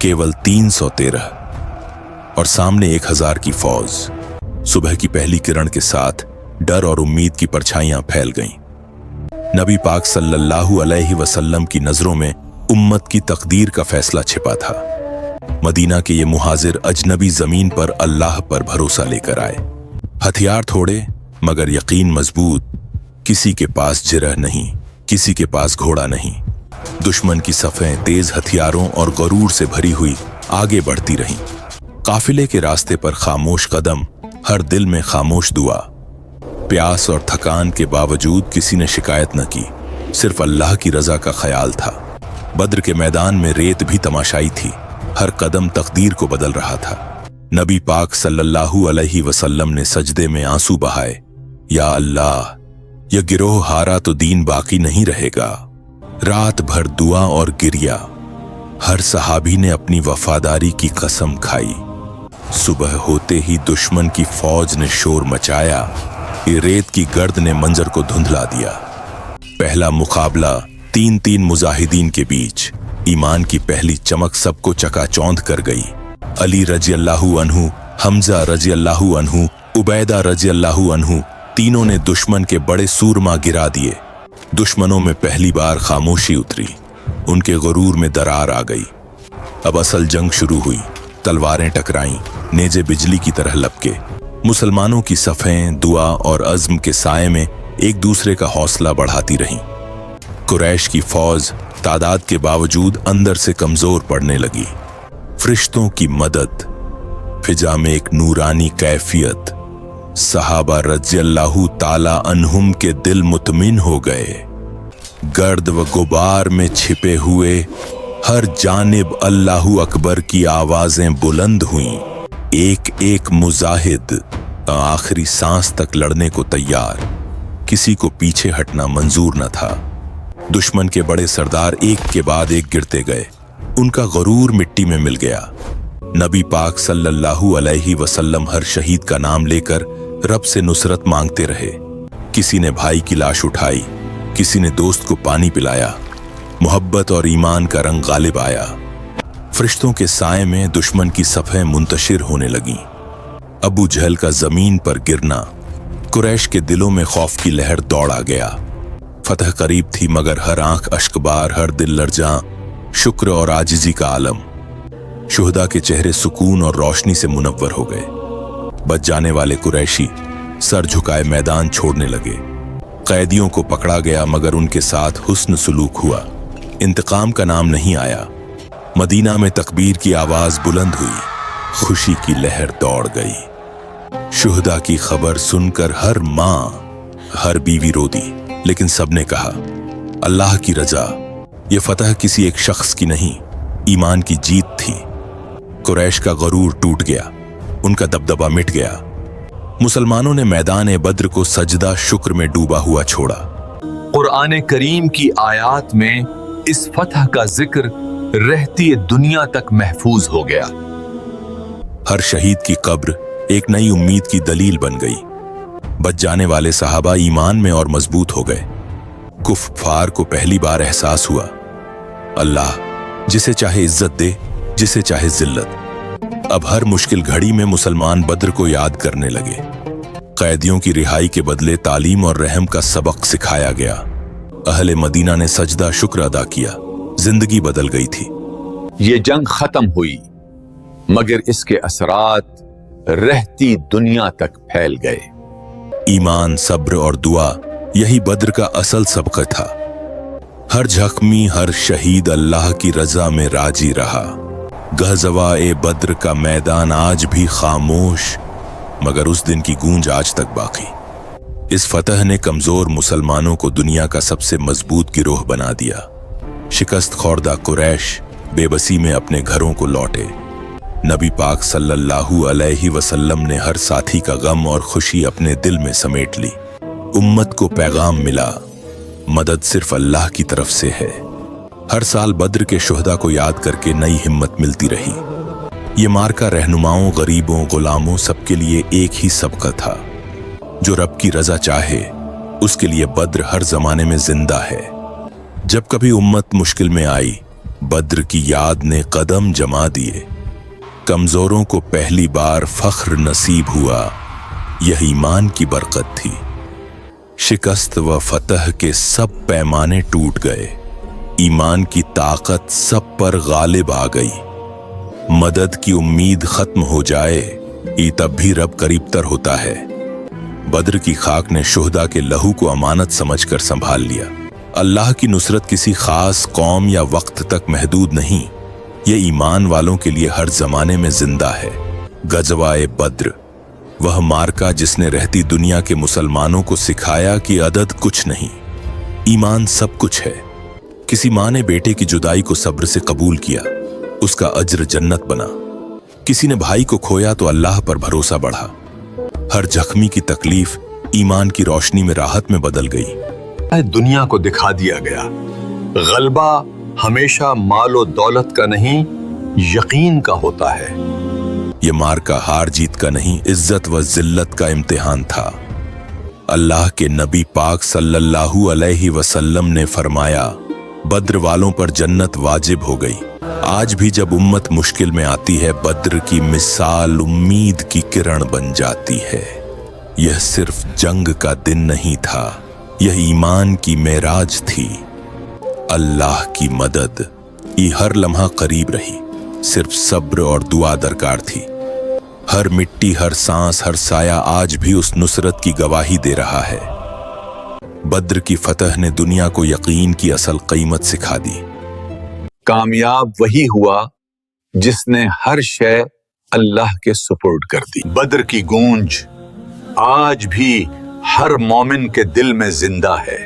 केवल 313 और सामने 1000 की फौज। सुबह की पहली किरण के साथ डर और उम्मीद की परछाइयां फैल गईं। नबी पाक सल्लल्लाहु अलैहि वसल्लम की नजरों में उम्मत की तकदीर का फैसला छिपा था। मदीना के ये मुहाजिर अजनबी जमीन पर अल्लाह पर भरोसा लेकर आए। हथियार थोड़े मगर यकीन मजबूत। किसी के पास जिरह नहीं, किसी के पास घोड़ा नहीं। दुश्मन की सफ़ें तेज हथियारों और गरूर से भरी हुई आगे बढ़ती रहीं। काफिले के रास्ते पर खामोश कदम, हर दिल में खामोश दुआ। प्यास और थकान के बावजूद किसी ने शिकायत न की, सिर्फ अल्लाह की रजा का ख्याल था। बद्र के मैदान में रेत भी तमाशाई थी, हर कदम तकदीर को बदल रहा था। नबी पाक सल्लल्लाहु अलैहि वसल्लम ने सजदे में आंसू बहाए, या अल्लाह, यह गिरोह हारा तो दीन बाकी नहीं रहेगा। रात भर दुआ और गिरिया, हर सहाबी ने अपनी वफादारी की कसम खाई। सुबह होते ही दुश्मन की फौज ने शोर मचाया। ये रेत की गर्द ने मंजर को धुंधला दिया। पहला मुकाबला 3 मुजाहिदीन के बीच। ईमान की पहली चमक सबको चकाचौंध कर गई। अली रजी अल्लाहु अन्हु, हमजा रजी अल्लाहु अन्हु, उबैदा रजी अल्लाहु अन्हु, तीनों ने दुश्मन के बड़े सूरमा गिरा दिए। दुश्मनों में पहली बार खामोशी उतरी, उनके गुरूर में दरार आ गई। अब असल जंग शुरू हुई। तलवारें टकराईं, नेजे बिजली की तरह लपके। मुसलमानों की सफ़ें दुआ और अज़्म के साए में एक दूसरे का हौसला बढ़ाती रहीं। कुरैश की फौज तादाद के बावजूद अंदर से कमजोर पड़ने लगी। फरिश्तों की मदद, फिजा में एक नूरानी कैफियत। सहाबा रज़ियल्लाहु ताला अन्हुम के दिल मुतमिन हो गए। गर्द व गुबार में छिपे हुए हर जानिब अल्लाहु अकबर की आवाजें बुलंद हुईं। एक एक मुजाहिद आखिरी सांस तक लड़ने को तैयार। किसी को पीछे हटना मंजूर न था। दुश्मन के बड़े सरदार एक के बाद एक गिरते गए। उनका गरूर मिट्टी में मिल गया। नबी पाक सल्लल्लाहु अलैहि वसल्लम हर शहीद का नाम लेकर रब से नुसरत मांगते रहे। किसी ने भाई की लाश उठाई, किसी ने दोस्त को पानी पिलाया। मोहब्बत और ईमान का रंग गालिब आया। फरिश्तों के साए में दुश्मन की सफ़ें मुंतशिर होने लगीं। अबू जहल का जमीन पर गिरना, कुरैश के दिलों में खौफ की लहर दौड़ा गया। फतह करीब थी मगर हर आंख अश्कबार, हर दिल लरजा, शुक्र और आजिजी का आलम। शुहदा के चेहरे सुकून और रोशनी से मुनव्वर हो गए। बच जाने वाले कुरैशी सर झुकाए मैदान छोड़ने लगे। कैदियों को पकड़ा गया मगर उनके साथ हुस्न सुलूक हुआ। इंतकाम का नाम नहीं आया। मदीना में तकबीर की आवाज बुलंद हुई। खुशी की लहर दौड़ गई। शुहदा की खबर सुनकर हर माँ, हर बीवी रो दी, लेकिन सबने कहा, अल्लाह की रजा। ये फतह किसी एक शख्स की नहीं, ईमान की जीत थी। कुरैश का गरूर टूट गया, उनका दबदबा मिट गया। मुसलमानों ने मैदान बद्र को सजदा शुक्र में डूबा हुआ छोड़ा। कुरान करीम की आयात में इस फतह का जिक्र रहती दुनिया तक महफूज हो गया। हर शहीद की कब्र एक नई उम्मीद की दलील बन गई। बच जाने वाले सहाबा ईमान में और मजबूत हो गए। कुफ्फार को पहली बार एहसास हुआ, अल्लाह जिसे चाहे इज्जत दे, जिसे चाहे जिल्लत। अब हर मुश्किल घड़ी में मुसलमान बद्र को याद करने लगे। कैदियों की रिहाई के बदले तालीम और रहम का सबक सिखाया गया। अहले मदीना ने सजदा शुक्र अदा किया। जिंदगी बदल गई थी। ये जंग खत्म हुई मगर इसके असरात रहती दुनिया तक फैल गए। ईमान, सब्र और दुआ, यही बद्र का असल सबक था। हर जख्मी, हर शहीद अल्लाह की रजा में राजी रहा। गज़वा-ए बद्र का मैदान आज भी खामोश, मगर उस दिन की गूंज आज तक बाकी। इस फतह ने कमजोर मुसलमानों को दुनिया का सबसे मजबूत गिरोह बना दिया। शिकस्त खोर्दा कुरैश बेबसी में अपने घरों को लौटे। नबी पाक सल्लल्लाहु अलैहि वसल्लम ने हर साथी का गम और खुशी अपने दिल में समेट ली। उम्मत को पैगाम मिला, मदद सिर्फ अल्लाह की तरफ से है। हर साल बद्र के शुहदा को याद करके नई हिम्मत मिलती रही। ये मार्का रहनुमाओं, गरीबों, गुलामों सबके लिए एक ही सबका था। जो रब की रजा चाहे उसके लिए बद्र हर जमाने में जिंदा है। जब कभी उम्मत मुश्किल में आई, बद्र की याद ने कदम जमा दिए। कमजोरों को पहली बार फख्र नसीब हुआ, यह ईमान की बरकत थी। शिकस्त व फतह के सब पैमाने टूट गए, ईमान की ताकत सब पर गालिब आ गई। मदद की उम्मीद खत्म हो जाए तब भी रब करीबतर होता है। बद्र की खाक ने शुहदा के लहू को अमानत समझकर संभाल लिया। अल्लाह की नुसरत किसी खास कौम या वक्त तक महदूद नहीं, यह ईमान वालों के लिए हर जमाने में जिंदा है। गज़वाए बद्र, वह मार्का जिसने रहती दुनिया के मुसलमानों को सिखाया कि अदद कुछ नहीं, ईमान सब कुछ है। किसी माँ ने बेटे की जुदाई को सब्र से कबूल किया, उसका अज्र जन्नत बना। किसी ने भाई को खोया तो अल्लाह पर भरोसा बढ़ा। हर जख्मी की तकलीफ ईमान की रोशनी में राहत में बदल गई। दुनिया को दिखा दिया गया, गलबा हमेशा मालो दौलत का नहीं, यकीन का होता है। ये मार्का हार जीत का नहीं, इज्जत व जिल्लत का इम्तिहान था। अल्लाह के नबी पाक सल्लल्लाहु अलैहि वसल्लम ने फरमाया, बद्र वालों पर जन्नत वाजिब हो गई। आज भी जब उम्मत मुश्किल में आती है, बद्र की मिसाल उम्मीद की किरण बन जाती है। यह सिर्फ जंग का दिन नहीं था, यह ईमान की मेराज थी। अल्लाह की मदद ये हर लम्हा करीब रही, सिर्फ सब्र और दुआ दरकार थी। हर मिट्टी, हर सांस, हर साया आज भी उस नुसरत की गवाही दे रहा है। बद्र की फतह ने दुनिया को यकीन की असल कीमत सिखा दी। कामयाब वही हुआ जिसने हर शय अल्लाह के सुपुर्द कर दी। बद्र की गूंज आज भी हर मोमिन के दिल में जिंदा है।